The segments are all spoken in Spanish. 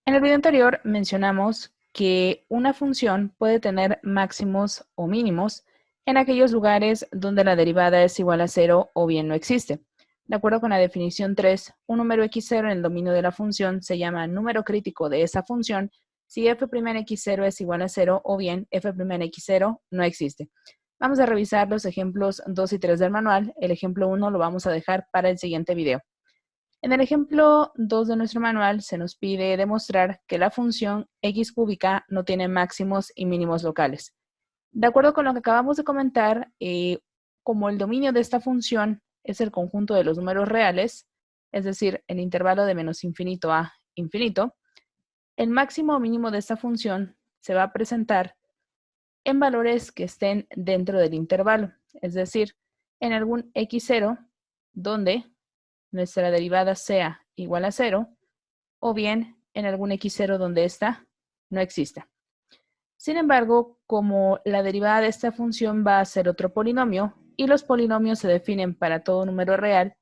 En el video anterior mencionamos que una función puede tener máximos o mínimos en aquellos lugares donde la derivada es igual a 0 o bien no existe. De acuerdo con la definición 3, un número x0 en el dominio de la función se llama número crítico de esa función si f' en x0 es igual a 0 o bien f' en x0 no existe. Vamos a revisar los ejemplos 2 y 3 del manual. El ejemplo 1 lo vamos a dejar para el siguiente video. En el ejemplo 2 de nuestro manual se nos pide demostrar que la función x cúbica no tiene máximos y mínimos locales. De acuerdo con lo que acabamos de comentar, como el dominio de esta función es el conjunto de los números reales, es decir, el intervalo de menos infinito a infinito, el máximo o mínimo de esta función se va a presentar en valores que estén dentro del intervalo, es decir, en algún x0 donde nuestra derivada sea igual a 0, o bien en algún x0 donde ésta no exista. Sin embargo, como la derivada de esta función va a ser otro polinomio, y los polinomios se definen para todo número real,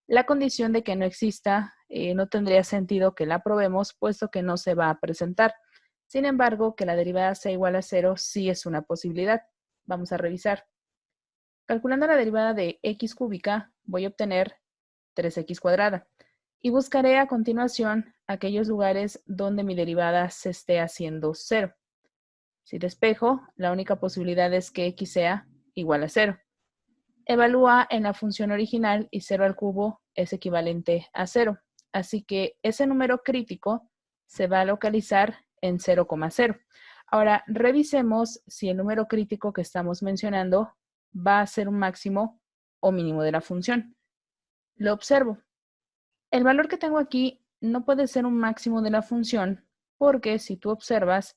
la condición de que no exista no tendría sentido que la probemos, puesto que no se va a presentar. Sin embargo, que la derivada sea igual a 0 sí es una posibilidad. Vamos a revisar. Calculando la derivada de x cúbica, voy a obtener 3x cuadrada. Y buscaré a continuación aquellos lugares donde mi derivada se esté haciendo 0. Si despejo, la única posibilidad es que x sea igual a 0. Evalúa en la función original y 0 al cubo es equivalente a 0. Así que ese número crítico se va a localizar en 0,0. Ahora, revisemos si el número crítico que estamos mencionando va a ser un máximo o mínimo de la función. Lo observo. El valor que tengo aquí no puede ser un máximo de la función porque si tú observas,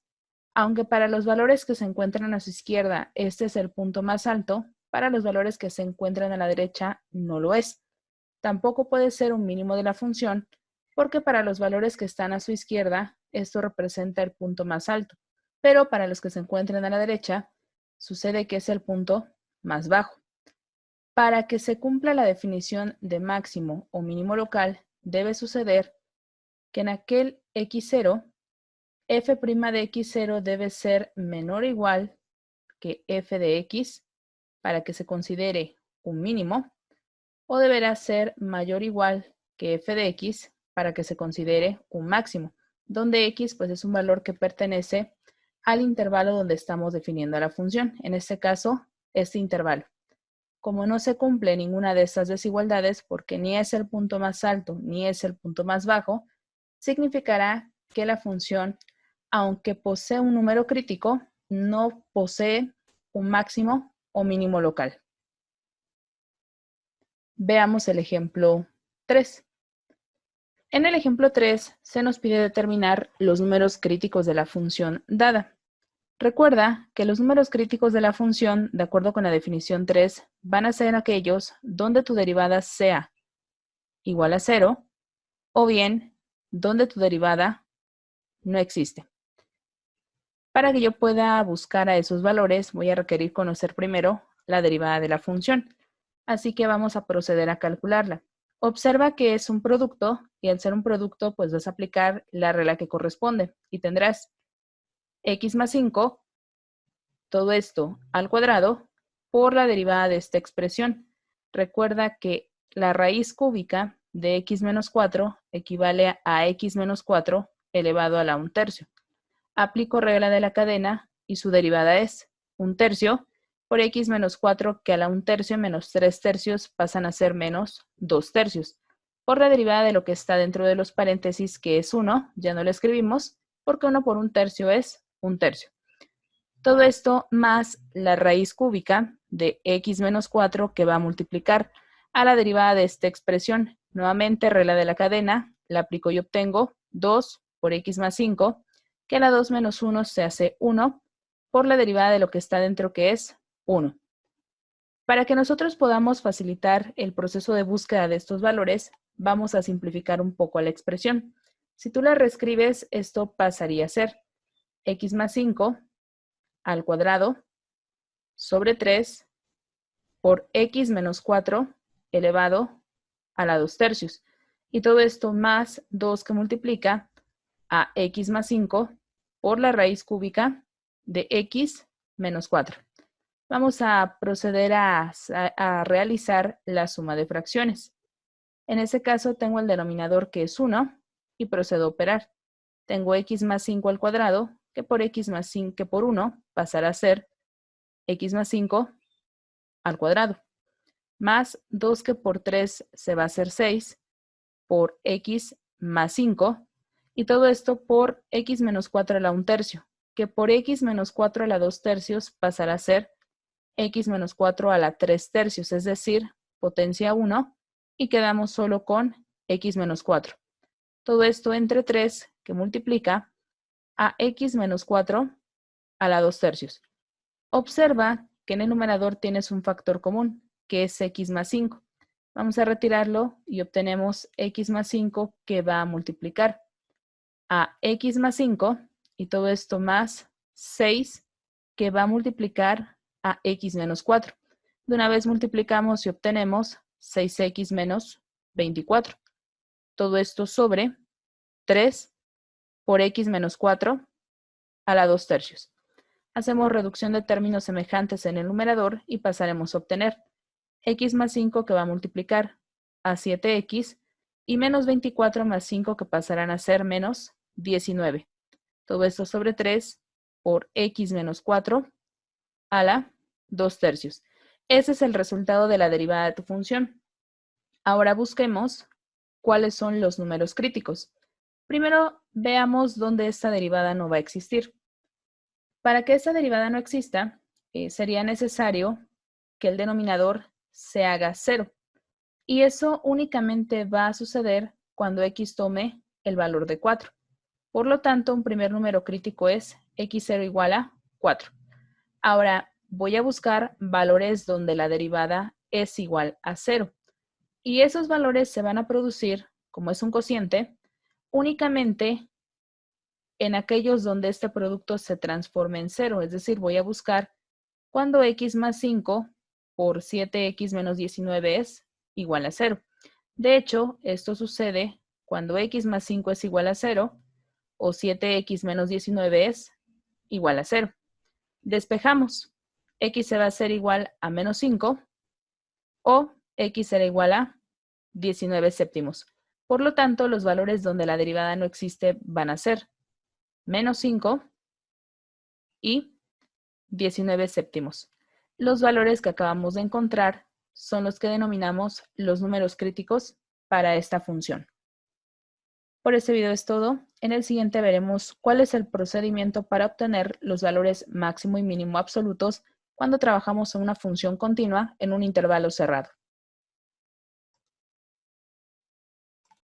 aunque para los valores que se encuentran a su izquierda este es el punto más alto, para los valores que se encuentran a la derecha no lo es. Tampoco puede ser un mínimo de la función porque para los valores que están a su izquierda esto representa el punto más alto, pero para los que se encuentran a la derecha sucede que es el punto más bajo. Para que se cumpla la definición de máximo o mínimo local, debe suceder que en aquel x0, f' de x0 debe ser menor o igual que f de x para que se considere un mínimo, o deberá ser mayor o igual que f de x para que se considere un máximo, donde x pues, es un valor que pertenece al intervalo donde estamos definiendo la función, en este caso, este intervalo. Como no se cumple ninguna de estas desigualdades, porque ni es el punto más alto ni es el punto más bajo, significará que la función, aunque posee un número crítico, no posee un máximo o mínimo local. Veamos el ejemplo 3. En el ejemplo 3 se nos pide determinar los números críticos de la función dada. Recuerda que los números críticos de la función, de acuerdo con la definición 3, van a ser aquellos donde tu derivada sea igual a 0 o bien donde tu derivada no existe. Para que yo pueda buscar a esos valores, voy a requerir conocer primero la derivada de la función. Así que vamos a proceder a calcularla. Observa que es un producto y al ser un producto, pues vas a aplicar la regla que corresponde y tendrás x más 5, todo esto al cuadrado, por la derivada de esta expresión. Recuerda que la raíz cúbica de x menos 4 equivale a x menos 4 elevado a la 1/3. Aplico regla de la cadena y su derivada es 1/3 por x menos 4 que a la 1/3 menos 3/3 pasan a ser menos 2/3. Por la derivada de lo que está dentro de los paréntesis que es 1, ya no lo escribimos porque 1 por 1/3 es 1/3. Todo esto más la raíz cúbica de x menos 4 que va a multiplicar a la derivada de esta expresión. Nuevamente, regla de la cadena, la aplico y obtengo 2 por x más 5, que a la 2 menos 1 se hace 1 por la derivada de lo que está dentro que es 1. Para que nosotros podamos facilitar el proceso de búsqueda de estos valores, vamos a simplificar un poco la expresión. Si tú la reescribes, esto pasaría a ser x más 5 al cuadrado sobre 3 por x menos 4 elevado a la 2/3. Y todo esto más 2 que multiplica a x más 5 por la raíz cúbica de x menos 4. Vamos a proceder a realizar la suma de fracciones. En este caso tengo el denominador que es 1 y procedo a operar. Tengo x más 5 al cuadrado, que por x más 5 que por 1 pasará a ser x más 5 al cuadrado, más 2 que por 3 se va a hacer 6 por x más 5, y todo esto por x menos 4 a la 1 tercio, que por x menos 4 a la 2 tercios pasará a ser x menos 4 a la 3 tercios, es decir, potencia 1, y quedamos solo con x menos 4. Todo esto entre 3, que multiplica a x menos 4 a la 2 tercios. Observa que en el numerador tienes un factor común, que es x más 5. Vamos a retirarlo y obtenemos x más 5 que va a multiplicar a x más 5 y todo esto más 6 que va a multiplicar a x menos 4. De una vez multiplicamos y obtenemos 6x menos 24. Todo esto sobre 3 por x menos 4 a la 2 tercios. Hacemos reducción de términos semejantes en el numerador y pasaremos a obtener x más 5 que va a multiplicar a 7x y menos 24 más 5 que pasarán a ser menos 19. Todo esto sobre 3 por x menos 4 a la 2 tercios. Ese es el resultado de la derivada de tu función. Ahora busquemos cuáles son los números críticos. Primero veamos dónde esta derivada no va a existir. Para que esta derivada no exista, sería necesario que el denominador se haga 0. Y eso únicamente va a suceder cuando x tome el valor de 4. Por lo tanto, un primer número crítico es x0 igual a 4. Ahora, voy a buscar valores donde la derivada es igual a 0. Y esos valores se van a producir, como es un cociente, únicamente en aquellos donde este producto se transforme en 0. Es decir, voy a buscar cuando x más 5 por 7x menos 19 es igual a 0. De hecho, esto sucede cuando x más 5 es igual a 0 o 7x menos 19 es igual a 0. Despejamos. X se va a hacer igual a menos 5 o x será igual a 19 séptimos. Por lo tanto, los valores donde la derivada no existe van a ser menos 5 y 19 séptimos. Los valores que acabamos de encontrar son los que denominamos los números críticos para esta función. Por este video es todo. En el siguiente veremos cuál es el procedimiento para obtener los valores máximo y mínimo absolutos cuando trabajamos en una función continua en un intervalo cerrado.